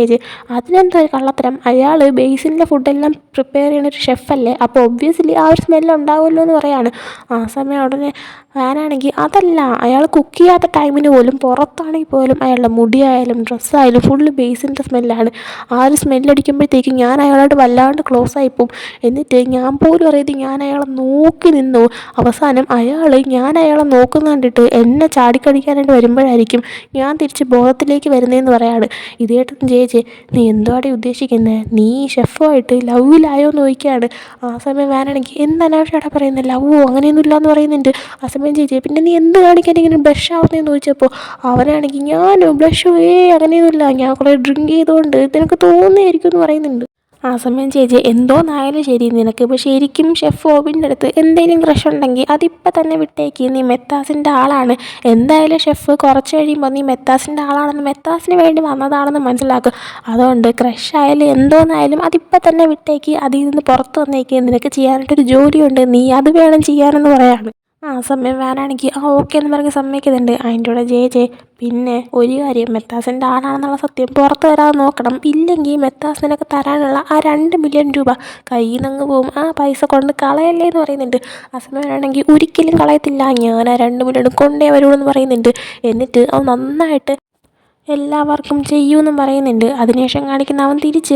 അതിനെന്താ കള്ളത്തരം, അയാൾ ബേസിൻ്റെ ഫുഡെല്ലാം പ്രിപ്പയർ ചെയ്യുന്ന ഒരു ഷെഫല്ലേ, അപ്പോൾ ഒബ്വിയസ്ലി ആ ഒരു സ്മെല്ല് ഉണ്ടാവുമല്ലോ എന്ന് പറയാണ്. ആ സമയം ഉടനെ വാനാണെങ്കിൽ അതല്ല, അയാൾ കുക്ക് ചെയ്യാത്ത ടൈമിന് പോലും പുറത്താണെങ്കിൽ പോലും അയാളുടെ മുടിയായാലും ഡ്രസ്സായാലും ഫുള്ള് ബേസിൻ്റെ സ്മെല്ലാണ്. ആ ഒരു സ്മെല്ലടിക്കുമ്പോഴത്തേക്കും ഞാൻ അയാളോട് വല്ലാണ്ട് ക്ലോസ് ആയിപ്പോവും. എന്നിട്ട് ഞാൻ പോലും അറിയാതെ ഞാൻ അയാളെ നോക്കി നിന്നു. അവസാനം ഞാൻ അയാളെ നോക്കുന്ന കണ്ടിട്ട് എന്നെ ചാടിക്കടിക്കാനായിട്ട് വരുമ്പോഴായിരിക്കും ഞാൻ തിരിച്ച് ബോധത്തിലേക്ക് വരുന്നതെന്ന് പറയാണ്. ഇത് കേട്ടിട്ട് നീ എന്തുവാടെ ഉദ്ദേശിക്കുന്നത്, നീ ഷെഫുമായിട്ട് ലവിലായോ എന്ന് ചോദിക്കുകയാണ്. ആ സമയം വാനാണെങ്കിൽ എന്തനാവശ്യമായിട്ടാണ് പറയുന്നത്, ലവോ അങ്ങനെയൊന്നുമില്ല എന്ന് പറയുന്നുണ്ട്. ആ സമയം പിന്നെ നീ എന്ത് കാണിക്കാൻ ഇങ്ങനെ ബ്ലഷ് ആവുന്നതെന്ന് ചോദിച്ചപ്പോൾ അവനാണെങ്കിൽ ഞാനോ ബ്ലഷോ അങ്ങനെയൊന്നുമില്ല, ഞാൻ കുറേ ഡ്രിങ്ക് ചെയ്തുകൊണ്ട് നിനക്ക് തോന്നിയായിരിക്കും എന്ന് പറയുന്നുണ്ട്. ആ സമയം എന്തോന്നായാലും ശരി, നിനക്കിപ്പോൾ ശരിക്കും ഷെഫ് ഓബിൻ്റെ അടുത്ത് എന്തെങ്കിലും ക്രഷ് ഉണ്ടെങ്കിൽ അതിപ്പോൾ തന്നെ വിട്ടേക്ക്, നീ മെത്താസിൻ്റെ ആളാണ്. എന്തായാലും ഷെഫ് കുറച്ച് കഴിയുമ്പോൾ നീ മെത്താസിൻ്റെ ആളാണെന്ന് മെത്താസിന് വേണ്ടി വന്നതാണെന്ന് മനസ്സിലാക്കും. അതുകൊണ്ട് ക്രഷ് ആയാലും എന്തോന്നായാലും അതിപ്പോൾ തന്നെ വിട്ടേക്ക്, അതിൽ നിന്ന് പുറത്ത് വന്നേക്ക്, നിനക്ക് ചെയ്യാനായിട്ടൊരു ജോലിയുണ്ട്, നീ അത് വേണം ചെയ്യാനെന്ന് പറയാണ്. ആ സമയം വാനാണെങ്കിൽ ഓക്കെ എന്ന് പറഞ്ഞ് സമ്മതിക്കുന്നുണ്ട്. അതിൻ്റെ കൂടെ പിന്നെ ഒരു കാര്യം, മെത്താസിൻ്റെ ആളാണെന്നുള്ള സത്യം പുറത്ത് വരാതെ നോക്കണം, ഇല്ലെങ്കിൽ മെത്താസ് നിനക്ക് തരാനുള്ള ആ 2 മില്യൺ രൂപ കയ്യിൽ നിന്നങ്ങ് പോവും, ആ പൈസ കൊണ്ട് കളയല്ലേ എന്ന് പറയുന്നുണ്ട്. ആ സമയം ഒരിക്കലും കളയത്തില്ല, ഞാൻ ആ 2 മില്യൺ കൊണ്ടേ വരുള്ളൂ എന്ന് പറയുന്നുണ്ട്. എന്നിട്ട് അവൻ നന്നായിട്ട് എല്ലാവർക്കും ചെയ്യുമെന്നും പറയുന്നുണ്ട്. അതിനുശേഷം കാണിക്കുന്ന അവൻ തിരിച്ച്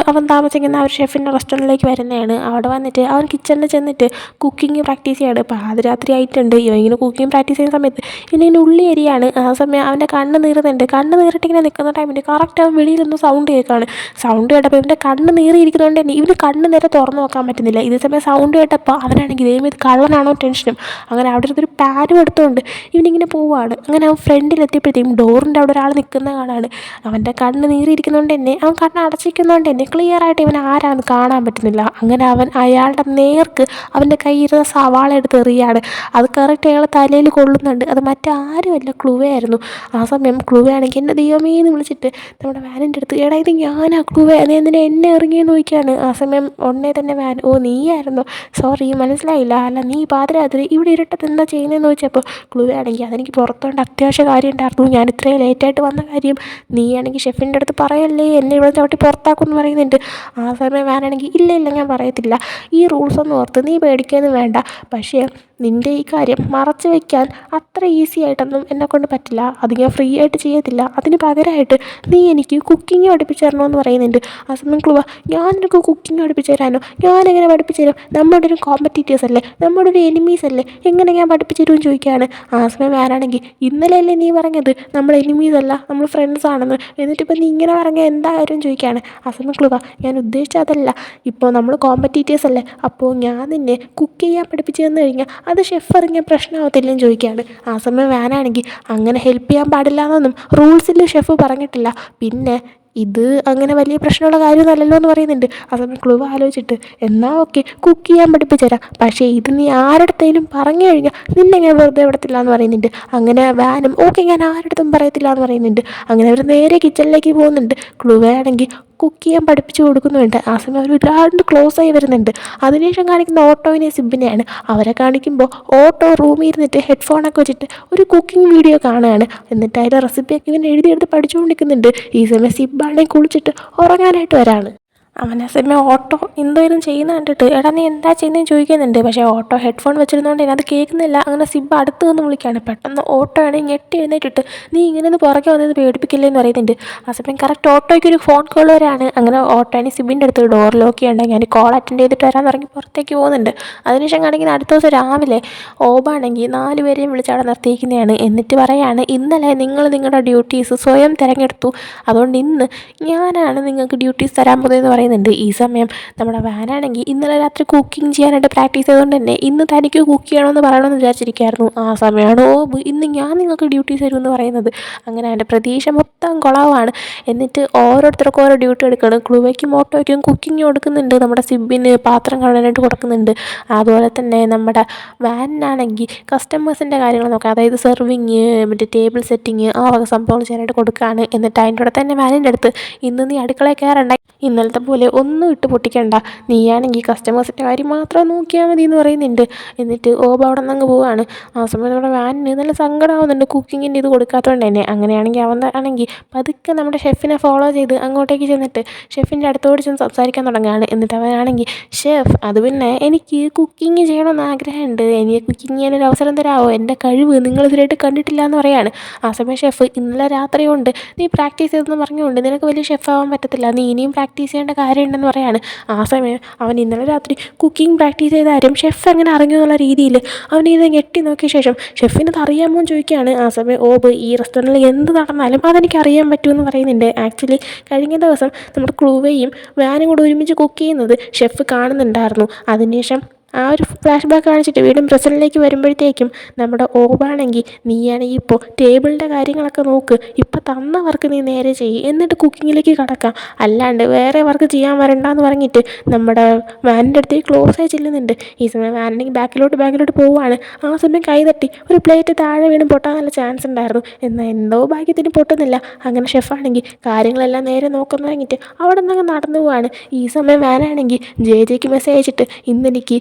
അവൻ താമസിക്കുന്ന ആ ഒരു ഷെഫിൻ്റെ റെസ്റ്റോറൻറ്റിലേക്ക് വരുന്നതാണ്. അവിടെ വന്നിട്ട് അവൻ കിച്ചണിൽ ചെന്നിട്ട് കുക്കിംഗ് പ്രാക്ടീസ് ചെയ്യാണ്. പാതിരാത്രി ആയിട്ടുണ്ട്. ഇങ്ങനെ കുക്കിംഗ് പ്രാക്ടീസ് ചെയ്യുന്ന സമയത്ത് ഇങ്ങനെ ഉള്ളി അരിയാണ്. ആ സമയം അവൻ്റെ കണ്ണ് നീറുന്നുണ്ട്. കണ്ണ് നീറിട്ടിങ്ങനെ നിൽക്കുന്ന ടൈമിൽ കറക്റ്റ് അവൻ വെളിയിൽ നിന്ന് സൗണ്ട് കേൾക്കുകയാണ്. സൗണ്ട് കേട്ടപ്പോൾ ഇവൻ്റെ കണ്ണ് നീറിയിരിക്കുന്നതുകൊണ്ട് തന്നെ ഇവന് കണ്ണ് നേരെ തുറന്ന് നോക്കാൻ പറ്റുന്നില്ല. ഇതേ സമയം സൗണ്ട് കേട്ടപ്പോൾ അവനാണെങ്കിൽ ദൈവം ഇത് കള്ളനാണോ ടെൻഷനും. അങ്ങനെ അവിടെ ഇരുന്നൊരു പാനും എടുത്തുകൊണ്ട് ഇവനിങ്ങനെ പോവുകയാണ്. അങ്ങനെ അവൻ ഫ്രണ്ടിലെത്തിയപ്പോഴത്തേക്കും ഡോറിൻ്റെ അവിടെ ഒരാൾ നിൽക്കുന്ന കാണാണ്. അവൻ്റെ കണ്ണ് നീറിയിരിക്കുന്നതുകൊണ്ട് തന്നെ അവൻ കണ്ണ് അടച്ചിരിക്കുന്നതുകൊണ്ട് തന്നെ ക്ലിയർ ആയിട്ട് ഇവൻ ആരാന്ന് കാണാൻ പറ്റുന്നില്ല. അങ്ങനെ അവൻ അയാളുടെ നേർക്ക് അവൻ്റെ കയ്യിരുന്ന സവാള എടുത്ത് എറിയാണ്. അത് കറക്റ്റ് അയാളെ തലയിൽ കൊള്ളുന്നുണ്ട്. അത് മറ്റാരുമല്ല, ക്ലൂവ ആയിരുന്നു. ആ സമയം ക്ലൂവ ആണെങ്കിൽ എൻ്റെ ദൈവമേ എന്ന് വിളിച്ചിട്ട് നമ്മുടെ വാനിൻ്റെ അടുത്ത് ഇത് ഞാനാ ക്ലൂവ, നീ എന്തിനാ എന്നെ ഇറങ്ങിയെന്ന് ചോദിക്കുകയാണ്. ആ സമയം ഉടനെ തന്നെ വാൻ നീയായിരുന്നു, സോറി മനസ്സിലായില്ല, അല്ല നീ പാതിരാത്രി ഇവിടെ ഇരുട്ടത്ത് എന്താ ചെയ്യുന്നതെന്ന് ചോദിച്ചപ്പോൾ ക്ലൂവ ആണെങ്കിൽ അതെനിക്ക് പുറത്തോണ്ട് അത്യാവശ്യ കാര്യം ഉണ്ടായിരുന്നു, ഞാൻ ഇത്രയും ലേറ്റായിട്ട് വന്ന കാര്യം നീയാണെങ്കിൽ ഷെഫിൻ്റെ അടുത്ത് പറയല്ലേ, എന്നെ ഇവിടെ ചവിട്ടി പുറത്താക്കുമെന്ന് പറയുന്നുണ്ട്. ആ സമയം വാനാണെങ്കിൽ ഇല്ല ഞാൻ പറയത്തില്ല, ഈ റൂൾസ് ഒന്നും ഓർത്ത് നീ പേടിക്കുകയൊന്നും വേണ്ട, പക്ഷേ നിൻ്റെ ഈ കാര്യം മറച്ചു വയ്ക്കാൻ അത്ര ഈസി ആയിട്ടൊന്നും എന്നെക്കൊണ്ട് പറ്റില്ല, അത് ഞാൻ ഫ്രീ ആയിട്ട് ചെയ്യത്തില്ല, അതിന് പകരമായിട്ട് നീ എനിക്ക് കുക്കിംഗ് പഠിപ്പിച്ചു തരണമെന്ന് പറയുന്നുണ്ട്. ആ സമയം ക്ലൂവ ഞാൻ നിനക്ക് കുക്കിംഗ് പഠിപ്പിച്ചു തരാനോ, ഞാനെങ്ങനെ പഠിപ്പിച്ചു തരും, നമ്മുടെ ഒരു കോമ്പറ്റീറ്റേഴ്സ് അല്ലേ, നമ്മുടെ ഒരു എനിമീസ് അല്ലേ, എങ്ങനെ ഞാൻ പഠിപ്പിച്ചു തരുമെന്ന് ചോദിക്കുകയാണ്. ആ സമയം വാനാണെങ്കിൽ ഇന്നലെയല്ലേ നീ പറഞ്ഞത് നമ്മൾ എനിമീസ് അല്ല നമ്മൾ ഫ്രണ്ട്സ് ആണെന്ന്, എന്നിട്ടിപ്പോൾ നീ ഇങ്ങനെ പറഞ്ഞാൽ എന്താ കാര്യം ചോദിക്കുകയാണ്. ആ സമയം ക്ലൂവ ഞാൻ ഉദ്ദേശിച്ചതല്ല, ഇപ്പോൾ നമ്മൾ കോമ്പറ്റീറ്റേഴ്സ് അല്ലേ, അപ്പോൾ ഞാൻ നിന്നെ കുക്ക് ചെയ്യാൻ പഠിപ്പിച്ചു തന്നു കഴിഞ്ഞാൽ അത് ഷെഫ് ഇറങ്ങിയ പ്രശ്നമാവത്തില്ലെന്ന് ചോദിക്കുകയാണ്. ആ സമയം വാനാണെങ്കിൽ അങ്ങനെ ഹെൽപ്പ് ചെയ്യാൻ പാടില്ല എന്നൊന്നും റൂൾസിൽ ഷെഫ് പറഞ്ഞിട്ടില്ല, പിന്നെ ഇത് അങ്ങനെ വലിയ പ്രശ്നമുള്ള കാര്യമൊന്നുമല്ലല്ലോ എന്ന് പറയുന്നുണ്ട്. ആ സമയം ക്ലൂവ ആലോചിച്ചിട്ട് എന്നാൽ ഓക്കെ കുക്ക് ചെയ്യാൻ പഠിപ്പിച്ചു തരാം, പക്ഷേ ഇത് നീ ആരുടെത്തേലും പറഞ്ഞു കഴിഞ്ഞാൽ നിന്നെ ഞാൻ വെറുതെ വിടത്തില്ല എന്ന് പറയുന്നുണ്ട്. അങ്ങനെ വാനും ഓക്കെ ഞാൻ ആരുടെടുത്തും പറയത്തില്ല എന്ന് പറയുന്നുണ്ട്. അങ്ങനെ അവർ നേരെ കിച്ചണിലേക്ക് പോകുന്നുണ്ട്. ക്ലൂവ ആണെങ്കിൽ കുക്ക് ചെയ്യാൻ പഠിപ്പിച്ചു കൊടുക്കുന്നുണ്ട്. ആ സമയം അവർ ഒരുപാട് ക്ലോസ് ആയി വരുന്നുണ്ട്. അതിനുശേഷം കാണിക്കുന്ന ഓട്ടോവിനെ സിബിനെയാണ്. അവരെ കാണിക്കുമ്പോൾ ഓട്ടോ റൂമിൽ ഇരുന്നിട്ട് ഹെഡ്ഫോണൊക്കെ വെച്ചിട്ട് ഒരു കുക്കിംഗ് വീഡിയോ കാണുകയാണ്. എന്നിട്ട് അതിൻ്റെ റെസിപ്പിയൊക്കെ ഇങ്ങനെ എഴുതിയെടുത്ത് പഠിച്ചുകൊണ്ടിരിക്കുന്നുണ്ട്. ഈ സമയം സിബാണെങ്കിൽ കുളിച്ചിട്ട് ഉറങ്ങാനായിട്ട് വരാണ്. അവനെ സമയം ഓട്ടോ എന്തോലും ചെയ്യുന്ന കണ്ടിട്ട് എടാ നീ എന്താ ചെയ്യുന്നതെന്ന് ചോദിക്കുന്നുണ്ട്. പക്ഷേ ഓട്ടോ ഹെഡ്ഫോൺ വെച്ചിരുന്നതുകൊണ്ട് തന്നെ അത് കേൾക്കുന്നില്ല. അങ്ങനെ സിബ് അടുത്ത് നിന്ന് വിളിക്കുകയാണ്. പെട്ടെന്ന് ഓട്ടോ ആണെങ്കിൽ ഞെട്ടി എഴുന്നേറ്റിട്ട് നീ ഇങ്ങനെ ഒന്ന് പുറകെ വന്നത് പേടിപ്പിക്കില്ലേ എന്ന് പറയുന്നുണ്ട്. ആ സമയം കറക്റ്റ് ഓട്ടോയ്ക്ക് ഒരു ഫോൺ കോൾ വരാണ്. അങ്ങനെ ഓട്ടോ ആണെങ്കിൽ സിബിൻ്റെ അടുത്ത് ഡോർ ലോക്ക് ചെയ്യണ്ടെങ്കിൽ ഞാൻ കോൾ അറ്റൻഡ് ചെയ്തിട്ട് വരാൻ തുടങ്ങി പുറത്തേക്ക് പോകുന്നുണ്ട്. അതിനുശേഷം കാണിക്കുന്ന അടുത്ത ദിവസം രാവിലെ ഓബാണെങ്കിൽ 4 പേരെയും വിളിച്ച് അവിടെ നിർത്തിയിരിക്കുന്നതാണ്. എന്നിട്ട് പറയാണ് ഇന്നലെ നിങ്ങൾ നിങ്ങളുടെ ഡ്യൂട്ടീസ് സ്വയം തിരഞ്ഞെടുത്തു, അതുകൊണ്ട് ഇന്ന് ഞാനാണ് നിങ്ങൾക്ക് ഡ്യൂട്ടീസ് തരാൻ പോകുന്നതെന്ന് പറയുന്നുണ്ട്. ഈ സമയം നമ്മുടെ വാനാണെങ്കിൽ ഇന്നലെ രാത്രി കുക്കിംഗ് ചെയ്യാനായിട്ട് പ്രാക്ടീസ് ചെയ്തുകൊണ്ട് തന്നെ ഇന്ന് തനിക്ക് കുക്ക് ചെയ്യണമെന്ന് പറയണമെന്ന് വിചാരിച്ചിരിക്കുകയായിരുന്നു. ആ സമയമാണ് ഇന്ന് ഞാൻ നിങ്ങൾക്ക് ഡ്യൂട്ടീസ് തരുമെന്ന് പറയുന്നത്. അങ്ങനെ എൻ്റെ പ്രതീക്ഷ മൊത്തം കുളവാണ്. എന്നിട്ട് ഓരോരുത്തർക്കും ഓരോ ഡ്യൂട്ടി എടുക്കണം. ക്ലൂവയ്ക്കും ഓട്ടോയ്ക്കും കുക്കിംഗ് കൊടുക്കുന്നുണ്ട്, നമ്മുടെ സിബിന് പാത്രം കഴുകാനായിട്ട് കൊടുക്കുന്നുണ്ട്. അതുപോലെ തന്നെ നമ്മുടെ വാനിനാണെങ്കിൽ കസ്റ്റമേഴ്സിൻ്റെ കാര്യങ്ങൾ നോക്കാം, അതായത് സെർവിങ്, മറ്റേ ടേബിൾ സെറ്റിങ്, ആ വക സംഭവങ്ങൾ ചെയ്യാനായിട്ട് കൊടുക്കുകയാണ്. എന്നിട്ട് അതിൻ്റെ കൂടെ തന്നെ വാനിൻ്റെ അടുത്ത് ഇന്ന് നീ അടുക്കളയിൽ കയറണ്ട, ഇന്നലത്തെ അതുപോലെ ഒന്നും ഇട്ട് പൊട്ടിക്കണ്ട, നീയാണെങ്കിൽ കസ്റ്റമേഴ്സിൻ്റെ കാര്യം മാത്രം നോക്കിയാൽ മതി എന്ന് പറയുന്നുണ്ട്. എന്നിട്ട് ഓബ അവിടെ നിന്ന് അങ്ങ് പോവാണ്. ആ സമയം നമ്മുടെ വാനിന് നല്ല സങ്കടമാവുന്നുണ്ട് കുക്കിങ്ങിൻ്റെ ഇത് കൊടുക്കാത്തതുകൊണ്ട് തന്നെ. അങ്ങനെയാണെങ്കിൽ അവൻ ആണെങ്കിൽ പതുക്കെ നമ്മുടെ ഷെഫിനെ ഫോളോ ചെയ്ത് അങ്ങോട്ടേക്ക് ചെന്നിട്ട് ഷെഫിൻ്റെ അടുത്തോട് ചെന്ന് സംസാരിക്കാൻ തുടങ്ങുകയാണ്. എന്നിട്ട് അവനാണെങ്കിൽ ഷെഫ്, അത് പിന്നെ എനിക്ക് കുക്കിംഗ് ചെയ്യണമെന്ന് ആഗ്രഹമുണ്ട്, എനിക്ക് കുക്കിംഗ് ചെയ്യാനൊരു അവസരം തരാമോ, എൻ്റെ കഴിവ് നിങ്ങൾ ഇതിലായിട്ട് കണ്ടിട്ടില്ല എന്ന് പറയാണ്. ആ സമയം ഷെഫ് ഇന്നലെ രാത്രി കൊണ്ട് നീ പ്രാക്ടീസ് ചെയ്തെന്ന് പറഞ്ഞുകൊണ്ട് നിനക്ക് വലിയ ഷെഫാവാൻ പറ്റത്തില്ല, നീ ഇനിയും പ്രാക്ടീസ് ചെയ്യേണ്ട കാര്യമുണ്ടെന്ന് പറയാണ്. ആ സമയം അവൻ ഇന്നലെ രാത്രി കുക്കിംഗ് പ്രാക്ടീസ് ചെയ്ത കാര്യം ഷെഫ് എങ്ങനെ അറിഞ്ഞു എന്നുള്ള രീതിയിൽ അവനിത് ഞെട്ടി നോക്കിയ ശേഷം ഷെഫിനത് അറിയാമോ എന്ന് ചോദിക്കുകയാണ്. ആ സമയം ഓബ്, ഈ റെസ്റ്റോറൻറ്റിൽ എന്ത് നടന്നാലും അതെനിക്ക് അറിയാൻ പറ്റുമെന്ന് പറയുന്നുണ്ട്. ആക്ച്വലി കഴിഞ്ഞ ദിവസം നമ്മുടെ ക്രൂവയും വാനും കൂടെ ഒരുമിച്ച് കുക്ക് ചെയ്യുന്നത് ഷെഫ് കാണുന്നുണ്ടായിരുന്നു. അതിനുശേഷം ആ ഒരു ഫ്ലാഷ് ബാക്ക് കാണിച്ചിട്ട് വീണ്ടും പ്രസൻറ്റിലേക്ക് വരുമ്പോഴത്തേക്കും നമ്മുടെ ഓബാണെങ്കിൽ നീയാണെങ്കിൽ ഇപ്പോൾ ടേബിളിൻ്റെ കാര്യങ്ങളൊക്കെ നോക്ക്, ഇപ്പം തന്ന വർക്ക് നീ നേരെ ചെയ്യും, എന്നിട്ട് കുക്കിങ്ങിലേക്ക് കടക്കാം, അല്ലാണ്ട് വേറെ വർക്ക് ചെയ്യാൻ വരണ്ടെന്ന് പറഞ്ഞിട്ട് നമ്മുടെ വാനിൻ്റെ അടുത്തേക്ക് ക്ലോസ് ആയി ചെല്ലുന്നുണ്ട്. ഈ സമയം വാനാണെങ്കിൽ ബാക്കിലോട്ട് പോവുകയാണ്. ആ സമയം കൈ തട്ടി ഒരു പ്ലേറ്റ് താഴെ വീണ്ടും പൊട്ടാൻ നല്ല ചാൻസ് ഉണ്ടായിരുന്നു. എന്നാൽ എന്തോ ഭാഗ്യത്തിന് പൊട്ടുന്നില്ല. അങ്ങനെ ഷെഫാണെങ്കിൽ കാര്യങ്ങളെല്ലാം നേരെ നോക്കാൻ തുടങ്ങിയിട്ട് അവിടെ നിന്ന് നടന്നു പോവാണ്. ഈ സമയം വാനാണെങ്കിൽ ജെക്ക് മെസ്സേജ് അയച്ചിട്ട് ഇന്നെനിക്ക്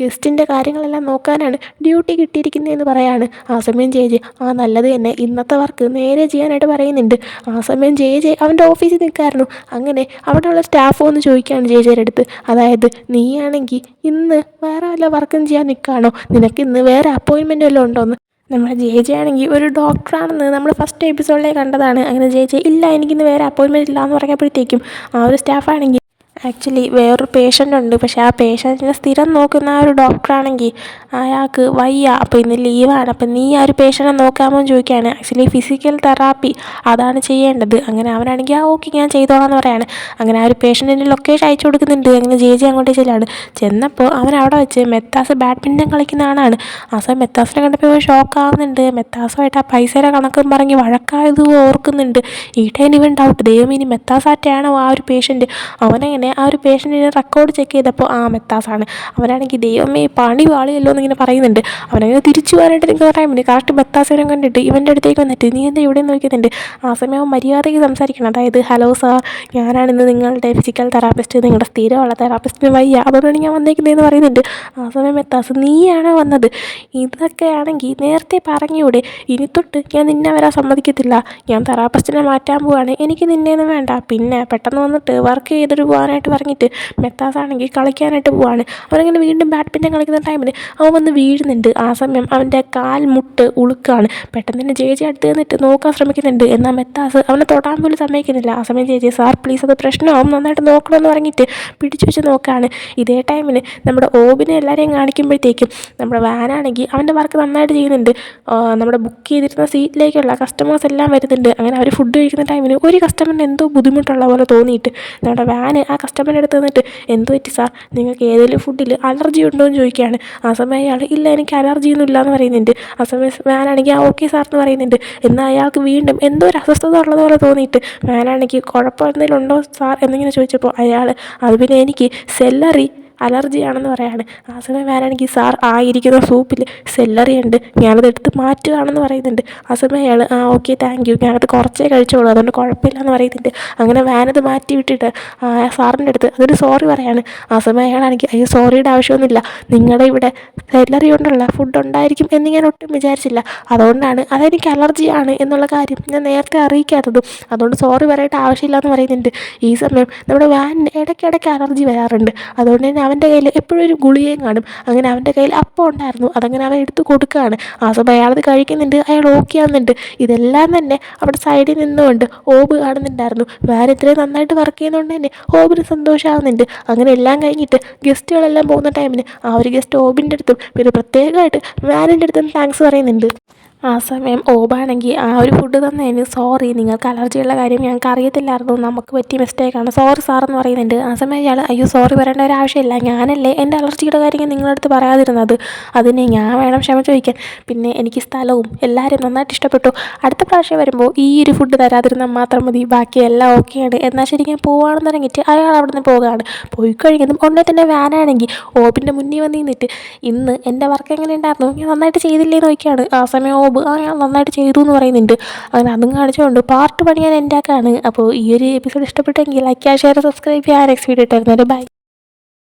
ഗസ്റ്റിൻ്റെ കാര്യങ്ങളെല്ലാം നോക്കാനാണ് ഡ്യൂട്ടി കിട്ടിയിരിക്കുന്നതെന്ന് പറയാണ്. ആ സമയം ജെ നല്ലത് തന്നെ, ഇന്നത്തെ വർക്ക് നേരെ ചെയ്യാനായിട്ട് പറയുന്നുണ്ട്. ആ സമയം ജെ അവൻ്റെ ഓഫീസിൽ നിൽക്കായിരുന്നു. അങ്ങനെ അവിടെയുള്ള സ്റ്റാഫ് ഒന്ന് ചോദിക്കുകയാണ് ജെയുടെ അടുത്ത്, അതായത് നീയാണെങ്കിൽ ഇന്ന് വേറെ വല്ല വർക്കും ചെയ്യാൻ നിൽക്കുകയാണോ, നിനക്ക് ഇന്ന് വേറെ അപ്പോയിൻമെൻ്റ് വല്ലതും ഉണ്ടോയെന്ന്. നമ്മുടെ ജെ ആണെങ്കിൽ ഒരു ഡോക്ടറാണെന്ന് നമ്മൾ ഫസ്റ്റ് എപ്പിസോഡിലേ കണ്ടതാണ്. അങ്ങനെ ജെ ഇല്ല, എനിക്കിന്ന് വേറെ അപ്പോയിൻമെൻ്റ് ഇല്ല എന്ന് പറഞ്ഞപ്പോഴത്തേക്കും ആ ഒരു സ്റ്റാഫാണെങ്കിൽ ആക്ച്വലി വേറൊരു പേഷ്യൻ്റ് ഉണ്ട്, പക്ഷേ ആ പേഷ്യൻറ്റിനെ സ്ഥിരം നോക്കുന്ന ആ ഒരു ഡോക്ടറാണെങ്കിൽ അയാൾക്ക് വയ്യ, അപ്പോൾ ഇന്ന് ലീവാണ്, അപ്പം നീ ആ ഒരു പേഷ്യൻറ്റിനെ നോക്കാമോ എന്ന് ചോദിക്കുകയാണ്. ആക്ച്വലി ഫിസിക്കൽ തെറാപ്പി അതാണ് ചെയ്യേണ്ടത്. അങ്ങനെ അവനാണെങ്കിൽ ഓക്കെ ഞാൻ ചെയ്തോളാം എന്ന് പറയാണ്. അങ്ങനെ ആ ഒരു പേഷ്യൻറ്റിൻ്റെ ലൊക്കേഷൻ അയച്ചു കൊടുക്കുന്നുണ്ട്. അങ്ങനെ ജെ അങ്ങോട്ടേ ചെന്നപ്പോൾ അവൻ അവിടെ വെച്ച് മെത്താസ് ബാഡ്മിൻ്റൺ കളിക്കുന്ന ആളാണ്. ആ സമയം മെത്താസിനെ കണ്ടപ്പോൾ ഷോക്കാവുന്നുണ്ട്. മെത്താസുമായിട്ട് ആ പൈസയുടെ കണക്കും പറഞ്ഞ് വഴക്കായത് ഓർക്കുന്നുണ്ട്. ഈ ടൈം ഇവൻ ഡൗട്ട്, ദൈവം ഇനി മെത്താസായിട്ടാണോ ആ ഒരു പേഷ്യൻറ്റ്. അവനങ്ങനെ ആ ഒരു പേഷ്യൻറ്റിനെ റെക്കോർഡ് ചെക്ക് ചെയ്തപ്പോൾ മെത്താസാണ്. അവനാണെങ്കിൽ ദൈവമേ പണി പാളിയല്ലോ എന്നിങ്ങനെ പറയുന്നുണ്ട്. അവനങ്ങനെ തിരിച്ചു പോകാനായിട്ട് നിൽക്കുന്ന ടൈമിന് കറക്റ്റ് മെത്താസിനെ കണ്ടിട്ട് ഇവൻ്റെ അടുത്തേക്ക് വന്നിട്ട് നീ എന്താ ഇവിടെ നോക്കുന്നുണ്ട്. ആ സമയം മര്യാദയ്ക്ക് സംസാരിക്കണം, അതായത് ഹലോ സാർ, ഞാനാണിന്ന് നിങ്ങളുടെ ഫിസിക്കൽ തെറാപ്പിസ്റ്റ്, നിങ്ങളുടെ സ്ഥിരമുള്ള തെറാപ്പിസ്റ്റിന് വയ്യ, അതുകൊണ്ടാണ് ഞാൻ വന്നേക്കുന്നതെന്ന് പറയുന്നുണ്ട്. ആ സമയം മെത്താസ്, നീയാണോ വന്നത്, ഇതൊക്കെയാണെങ്കിൽ നേരത്തെ പറഞ്ഞൂടെ, ഇനി തൊട്ട് ഞാൻ നിന്നെ വരാൻ സമ്മതിക്കത്തില്ല, ഞാൻ തെറാപ്പിസ്റ്റിനെ മാറ്റാൻ പോവാണ്, എനിക്ക് നിന്നെയൊന്നും വേണ്ട. പിന്നെ പെട്ടെന്ന് വന്നിട്ട് വർക്ക് ചെയ്തിട്ട് പോകാനായിട്ട് പറഞ്ഞിട്ട് മെത്താസാണെങ്കിൽ കളിക്കാനായിട്ട് പോവാണ്. അവനങ്ങനെ വീണ്ടും ബാഡ്മിൻ്റൺ കളിക്കുന്ന ടൈമിന് അവൻ വന്ന് വീഴുന്നുണ്ട്. ആ സമയം അവൻ്റെ കാൽ മുട്ട് ഉളുക്കാണ്. പെട്ടെന്ന് തന്നെ ജെ അടുത്ത് നിന്നിട്ട് നോക്കാൻ ശ്രമിക്കുന്നുണ്ട്. എന്നാൽ മെത്താസ് അവനെ തൊടാൻ പോലും സമ്മതിക്കുന്നില്ല. ആ സമയം ജെ സാർ പ്ലീസ്, അത് പ്രശ്നമാവും, നന്നായിട്ട് നോക്കണമെന്ന് പറഞ്ഞിട്ട് പിടിച്ചു വെച്ച് നോക്കുകയാണ്. ഇതേ ടൈമിന് നമ്മുടെ ഓബിനെ എല്ലാവരെയും കാണിക്കുമ്പോഴത്തേക്കും നമ്മുടെ വാനാണെങ്കിൽ അവൻ്റെ വർക്ക് നന്നായിട്ട് ചെയ്യുന്നുണ്ട്. നമ്മുടെ ബുക്ക് ചെയ്തിരുന്ന സീറ്റിലേക്കുള്ള കസ്റ്റമേഴ്സ് എല്ലാം വരുന്നുണ്ട്. അങ്ങനെ അവർ ഫുഡ് കഴിക്കുന്ന ടൈമിന് ഒരു കസ്റ്റമറിന് എന്തോ ബുദ്ധിമുട്ടുള്ള പോലെ തോന്നിയിട്ട് നമ്മുടെ വാന് ആ കസ്റ്റമറിൻ്റെ അടുത്ത് നിന്നിട്ട് എന്ത് പറ്റി സാർ, നിങ്ങൾക്ക് ഏതെങ്കിലും ഫുഡിൽ അലർജി ഉണ്ടോ എന്ന് ചോദിക്കുകയാണ്. ആ സമയം അയാൾ ഇല്ല, എനിക്ക് അലർജിയൊന്നും ഇല്ല എന്ന് പറയുന്നുണ്ട്. ആ സമയം വാനാണെങ്കിൽ ഓക്കെ സാർ എന്ന് പറയുന്നുണ്ട്. എന്നാൽ അയാൾക്ക് വീണ്ടും എന്തോ ഒരു അസ്വസ്ഥത ഉള്ളതുപോലെ തോന്നിയിട്ട് വാനാണെങ്കിൽ കുഴപ്പം എന്തെങ്കിലും ഉണ്ടോ സാർ എന്നിങ്ങനെ ചോദിച്ചപ്പോൾ അയാൾ അത് പിന്നെ എനിക്ക് സെല്ലറി അലർജിയാണെന്ന് പറയാണ്. ആ സമയം വാനാണെങ്കിൽ സാർ ആ ഇരിക്കുന്ന സൂപ്പിൽ സെല്ലറി ഉണ്ട്, ഞാനത് എടുത്ത് മാറ്റുകയാണെന്ന് പറയുന്നുണ്ട്. ആ സമയം അയാൾ ഓക്കെ താങ്ക് യു, ഞാനത് കുറച്ചേ കഴിച്ചോളൂ, അതുകൊണ്ട് കുഴപ്പമില്ലെന്ന് പറയുന്നുണ്ട്. അങ്ങനെ വാനത് മാറ്റി വിട്ടിട്ട് സാറിൻ്റെ അടുത്ത് അതൊരു സോറി പറയാണ്. ആ സമയം അയാളാണെങ്കിൽ അയ്യോ സോറിയുടെ ആവശ്യമൊന്നുമില്ല, നിങ്ങളുടെ ഇവിടെ സെല്ലറി കൊണ്ടുള്ള ഫുഡ് ഉണ്ടായിരിക്കും എന്ന് ഞാൻ ഒട്ടും വിചാരിച്ചില്ല, അതുകൊണ്ടാണ് അതെനിക്ക് അലർജിയാണ് എന്നുള്ള കാര്യം ഞാൻ നേരത്തെ അറിയിക്കാത്തതും, അതുകൊണ്ട് സോറി പറയേണ്ട ആവശ്യമില്ല എന്ന് പറയുന്നുണ്ട്. ഈ സമയം നമ്മുടെ വാനിന് ഇടയ്ക്കിടയ്ക്ക് അലർജി വരാറുണ്ട്, അതുകൊണ്ട് തന്നെ അവൻ്റെ കയ്യിൽ എപ്പോഴും ഒരു ഗുളികയും കാണും. അങ്ങനെ അവൻ്റെ കയ്യിൽ അപ്പം ഉണ്ടായിരുന്നു, അതങ്ങനെ അവൻ എടുത്ത് കൊടുക്കുകയാണ്. ആ സമയം അയാളത് കഴിക്കുന്നുണ്ട്, അയാൾ ഓക്കെ ആവുന്നുണ്ട്. ഇതെല്ലാം തന്നെ അവിടെ സൈഡിൽ നിന്നുകൊണ്ട് ഓബ് കാണുന്നുണ്ടായിരുന്നു. വേറെ ഇത്രയും നന്നായിട്ട് വർക്ക് ചെയ്യുന്നതുകൊണ്ട് തന്നെ ഓബിന് സന്തോഷമാവുന്നുണ്ട്. അങ്ങനെ എല്ലാം കഴിഞ്ഞിട്ട് ഗസ്റ്റുകളെല്ലാം പോകുന്ന ടൈമിന് ആ ഒരു ഗസ്റ്റ് ഓബിൻ്റെ അടുത്തും പിന്നെ പ്രത്യേകമായിട്ട് വാനിൻ്റെ അടുത്തും താങ്ക്സ് പറയുന്നുണ്ട്. ആ സമയം ഓബാണെങ്കിൽ ആ ഒരു ഫുഡ് തന്നതിന് സോറി, നിങ്ങൾക്ക് അലർജിയുള്ള കാര്യം ഞങ്ങൾക്ക് അറിയത്തില്ലായിരുന്നു, നമുക്ക് പറ്റിയ മിസ്റ്റേക്കാണ്, സോറി സാർ എന്ന് പറയുന്നുണ്ട്. ആ സമയം ഇയാൾ അയ്യോ സോറി പറയേണ്ട ഒരു ആവശ്യമില്ല, ഞാനല്ലേ എൻ്റെ അലർജിയുടെ കാര്യം നിങ്ങളുടെ അടുത്ത് പറയാതിരുന്നത്, അതിന് ഞാൻ വേണം ക്ഷമ ചോദിക്കാൻ, പിന്നെ എനിക്ക് സ്ഥലവും എല്ലാവരും നന്നായിട്ട് ഇഷ്ടപ്പെട്ടു, അടുത്ത പ്രാവശ്യം വരുമ്പോൾ ഈ ഒരു ഫുഡ് തരാതിരുന്നാൽ മാത്രം മതി, ബാക്കി എല്ലാം ഓക്കെയാണ്, എന്നാൽ ശരി ഞാൻ പോവുകയാണെന്ന് തുടങ്ങിയിട്ട് അയാൾ അവിടെ നിന്ന് പോകുകയാണ്. പോയി കഴിയുന്നതും ഉടനെ തന്നെ വാനാണെങ്കിൽ ഓബിൻ്റെ മുന്നിൽ വന്ന് നിന്നിട്ട് ഇന്ന് എൻ്റെ വർക്ക് എങ്ങനെ ഉണ്ടായിരുന്നു, ഞാൻ നന്നായിട്ട് ചെയ്തില്ലേ എന്ന് നോക്കിയാണ്. ആ സമയം ജോബ് അയാൾ നന്നായിട്ട് ചെയ്തു എന്ന് പറയുന്നുണ്ട്. അങ്ങനെ അതും കാണിച്ചുകൊണ്ട് പാർട്ട് പണിയാൻ എൻ്റെ ആക്കാണ്. അപ്പോൾ ഈ ഒരു എപ്പിസോഡ് ഇഷ്ടപ്പെട്ടെങ്കിൽ ലൈക്ക്, ഷെയർ, സബ്സ്ക്രൈബ് ചെയ്യുക. നെക്സ്റ്റ് വീഡിയോ ഇട്ടായിരുന്നു. ബൈ.